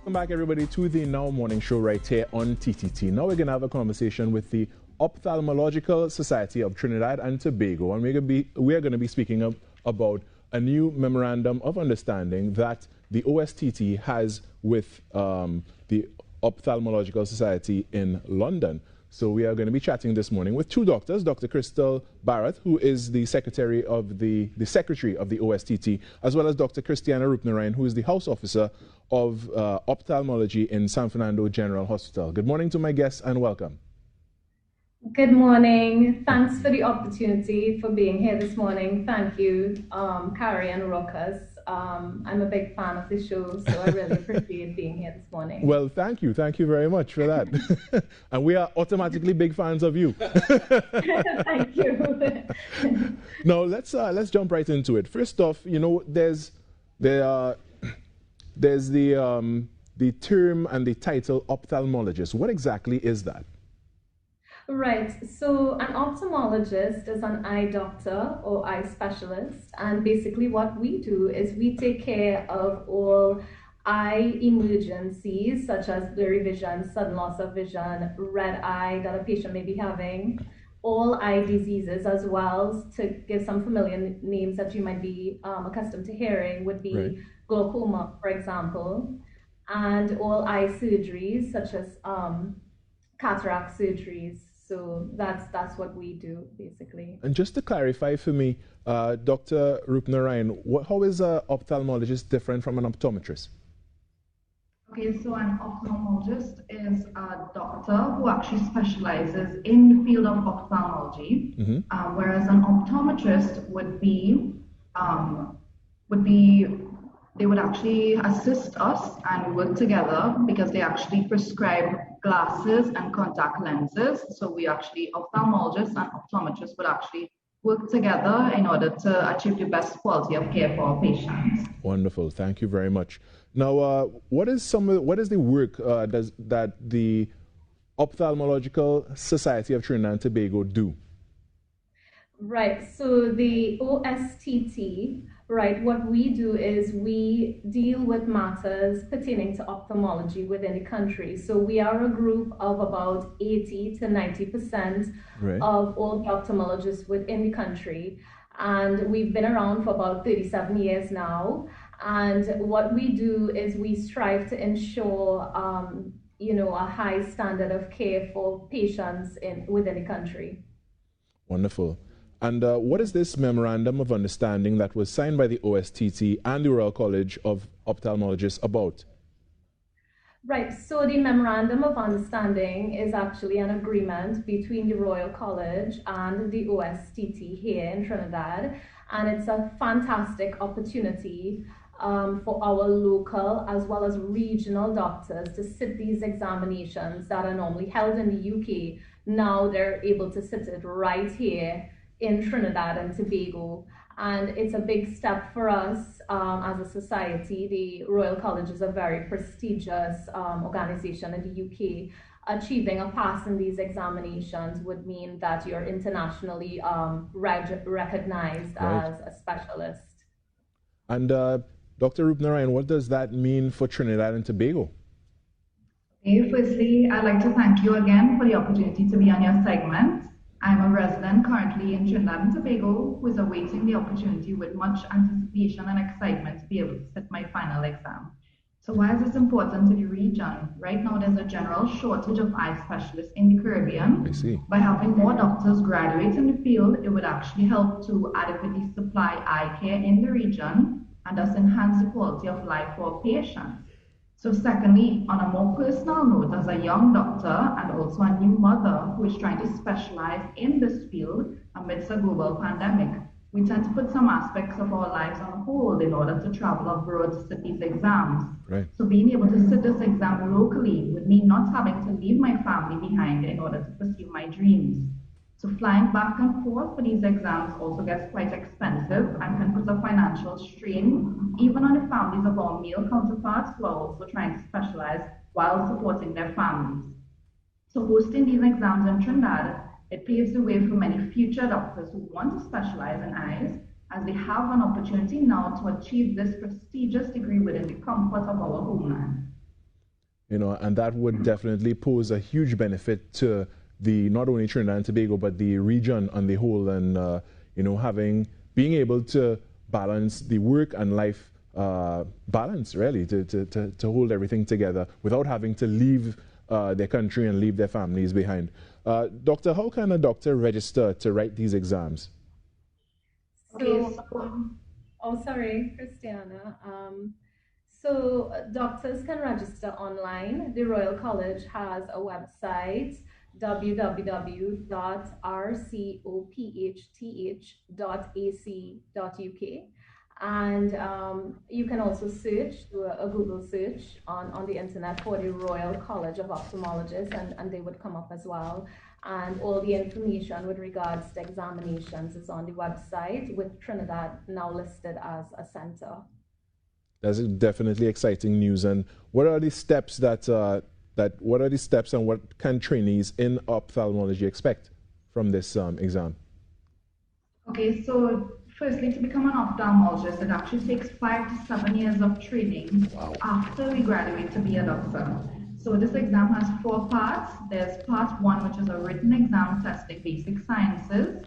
Welcome back, everybody, to the Now Morning Show right here on TTT. Now we're going to have a conversation with the Ophthalmological Society of Trinidad and Tobago, and we are going to be speaking about a new memorandum of understanding that the OSTT has with the Ophthalmological Society in London. So we are going to be chatting this morning with two doctors, Dr. Crystal Barrett, who is the secretary of the OSTT, as well as Dr. Christiana Rupnarayan, who is the house officer of ophthalmology in San Fernando General Hospital. Good morning to my guests and welcome. Good morning. Thanks for the opportunity for being here this morning. Thank you, Carrie and Rokas. I'm a big fan of the show, so I really appreciate being here this morning. Well, thank you. Thank you very much for that. And we are automatically big fans of you. Thank you. Now, let's jump right into it. First off, you know, there's the term and the title ophthalmologist. What exactly is that? Right, so an ophthalmologist is an eye doctor or eye specialist, and basically what we do is we take care of all eye emergencies such as blurry vision, sudden loss of vision, red eye that a patient may be having, all eye diseases as well. To give some familiar names that you might be accustomed to hearing would be right. Glaucoma, for example, and all eye surgeries such as cataract surgeries. So that's what we do, basically. And just to clarify for me, Dr. Rupnarayan, how is an ophthalmologist different from an optometrist? Okay, so an ophthalmologist is a doctor who actually specializes in the field of ophthalmology, whereas an optometrist they would actually assist us and work together because they actually prescribe glasses and contact lenses. So we actually, ophthalmologists and optometrists, would actually work together in order to achieve the best quality of care for our patients. Wonderful. Thank you very much. Now, what is the work that the Ophthalmological Society of Trinidad and Tobago do? Right. So the OSTT, right, what we do is we deal with matters pertaining to ophthalmology within the country. So we are a group of about 80 to 90% of all the ophthalmologists within the country. And we've been around for about 37 years now. And what we do is we strive to ensure, a high standard of care for patients within the country. Wonderful. And what is this Memorandum of Understanding that was signed by the OSTT and the Royal College of Ophthalmologists about? Right, so the Memorandum of Understanding is actually an agreement between the Royal College and the OSTT here in Trinidad, and it's a fantastic opportunity for our local as well as regional doctors to sit these examinations that are normally held in the UK. Now they're able to sit it right here in Trinidad and Tobago, and it's a big step for us as a society. The Royal College is a very prestigious organization in the UK. Achieving a pass in these examinations would mean that you're internationally recognized as a specialist. And Dr. Rupnarayan, what does that mean for Trinidad and Tobago? Okay, firstly, I'd like to thank you again for the opportunity to be on your segment. I'm a resident currently in Trinidad and Tobago who is awaiting the opportunity with much anticipation and excitement to be able to sit my final exam. So why is this important to the region? Right now there's a general shortage of eye specialists in the Caribbean. I see. By helping more doctors graduate in the field, it would actually help to adequately supply eye care in the region and thus enhance the quality of life for patients. So secondly, on a more personal note, as a young doctor and also a new mother who is trying to specialize in this field amidst a global pandemic, we tend to put some aspects of our lives on hold in order to travel abroad to sit these exams. Right. So being able to sit this exam locally would mean not having to leave my family behind in order to pursue my dreams. So flying back and forth for these exams also gets quite expensive and can put a financial strain even on the families of our male counterparts who are also trying to specialize while supporting their families. So hosting these exams in Trinidad, it paves the way for many future doctors who want to specialize in eyes, as they have an opportunity now to achieve this prestigious degree within the comfort of our homeland. and that would definitely pose a huge benefit to the not only Trinidad and Tobago but the region on the whole, and being able to balance the work and life balance, really, to hold everything together without having to leave their country and leave their families behind. Doctor, how can a doctor register to write these exams? Sorry, Christiana. So doctors can register online. The Royal College has a website, www.rcopthth.ac.uk. And you can also search, do a Google search on the internet for the Royal College of Ophthalmologists, and they would come up as well. And all the information with regards to examinations is on the website, with Trinidad now listed as a center. That's definitely exciting news. And what are the steps and what can trainees in ophthalmology expect from this exam? Okay, so firstly, to become an ophthalmologist, it actually takes 5 to 7 years of training after we graduate to be a doctor. So this exam has 4 parts. There's part 1, which is a written exam testing basic sciences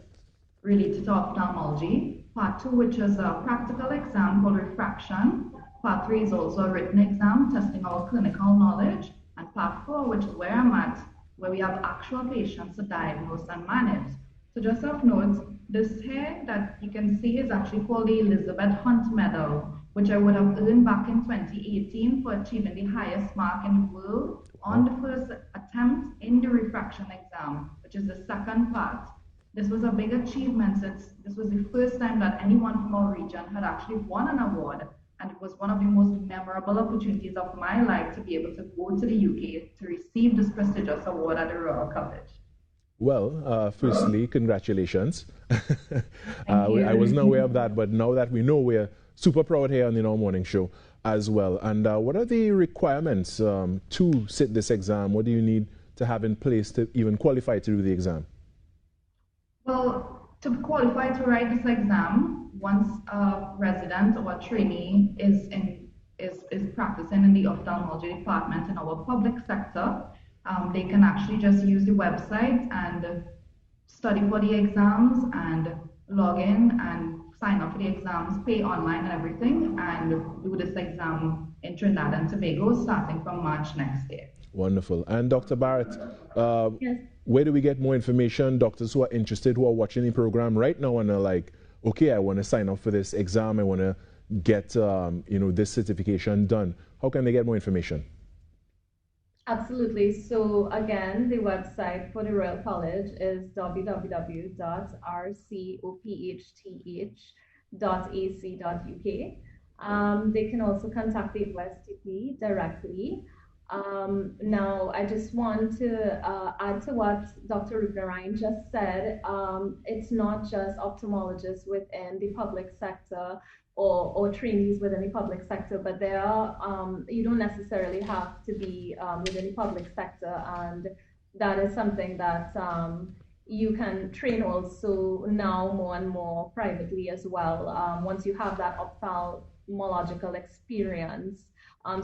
related to ophthalmology. Part 2, which is a practical exam called refraction. Part 3 is also a written exam testing our clinical knowledge. And part 4, which is where I'm at, where we have actual patients to diagnose and manage. So just of note, this here that you can see is actually called the Elizabeth Hunt Medal, which I would have earned back in 2018 for achieving the highest mark in the world on the first attempt in the refraction exam, which is the second part. This was a big achievement since this was the first time that anyone from our region had actually won an award, and it was one of the most memorable opportunities of my life to be able to go to the UK to receive this prestigious award at the Royal College. Well, firstly, congratulations. I wasn't aware of that, but now that we know, we're super proud here on the Now Morning Show as well. And what are the requirements to sit this exam? What do you need to have in place to even qualify to do the exam? Well, to qualify to write this exam, once a resident or a trainee is practicing in the ophthalmology department in our public sector, they can actually just use the website and study for the exams and log in and sign up for the exams, pay online and everything, and do this exam in Trinidad and Tobago starting from March next year. Wonderful. And Dr. Barrett, yes, where do we get more information? Doctors who are interested, who are watching the program right now and are like, okay, I want to sign up for this exam, I want to get this certification done. How can they get more information? Absolutely. So again, the website for the Royal College is www.rcopthth.ac.uk. They can also contact the OSTP directly. Now, I just want to add to what Dr. Rupnarayan just said. It's not just ophthalmologists within the public sector or trainees within the public sector, but there are, you don't necessarily have to be within the public sector, and that is something that you can train also now more and more privately as well, once you have that ophthalmological experience.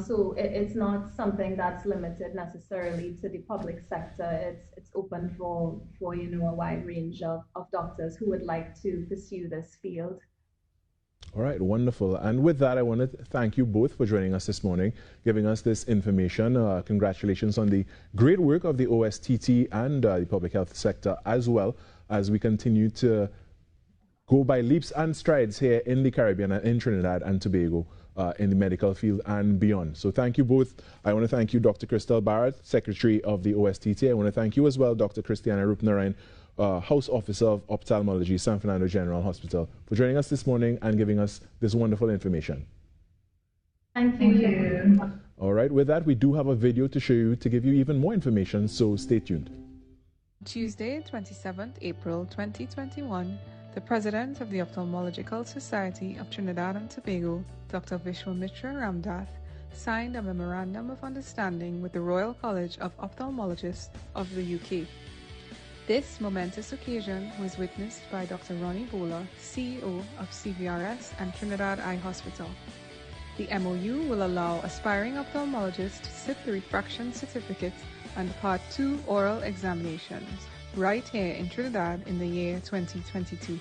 So it's not something that's limited necessarily to the public sector. It's open for a wide range of doctors who would like to pursue this field. All right, wonderful. And with that, I want to thank you both for joining us this morning, giving us this information. Congratulations on the great work of the OSTT and the public health sector, as well as we continue to go by leaps and strides here in the Caribbean and in Trinidad and Tobago in the medical field and beyond. So thank you both. I want to thank you, Dr. Crystal Barrett, Secretary of the OSTT. I want to thank you as well, Dr. Christiana Rupnarayan, House Officer of Ophthalmology, San Fernando General Hospital, for joining us this morning and giving us this wonderful information. Thank you. All right, with that, we do have a video to show you to give you even more information, so stay tuned. Tuesday, 27th April 2021, the President of the Ophthalmological Society of Trinidad and Tobago, Dr. Vishwamitra Ramdath, signed a Memorandum of Understanding with the Royal College of Ophthalmologists of the UK. This momentous occasion was witnessed by Dr. Ronnie Bowler, CEO of CVRS and Trinidad Eye Hospital. The MOU will allow aspiring ophthalmologists to sit the refraction certificate and Part 2 oral examinations right here in Trinidad in the year 2022.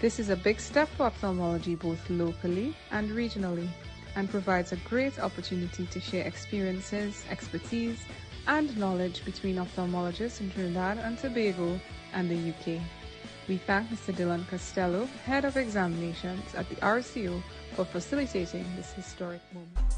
This is a big step for ophthalmology both locally and regionally, and provides a great opportunity to share experiences, expertise, and knowledge between ophthalmologists in Trinidad and Tobago and the UK. We thank Mr. Dylan Costello, Head of Examinations at the RCO, for facilitating this historic moment.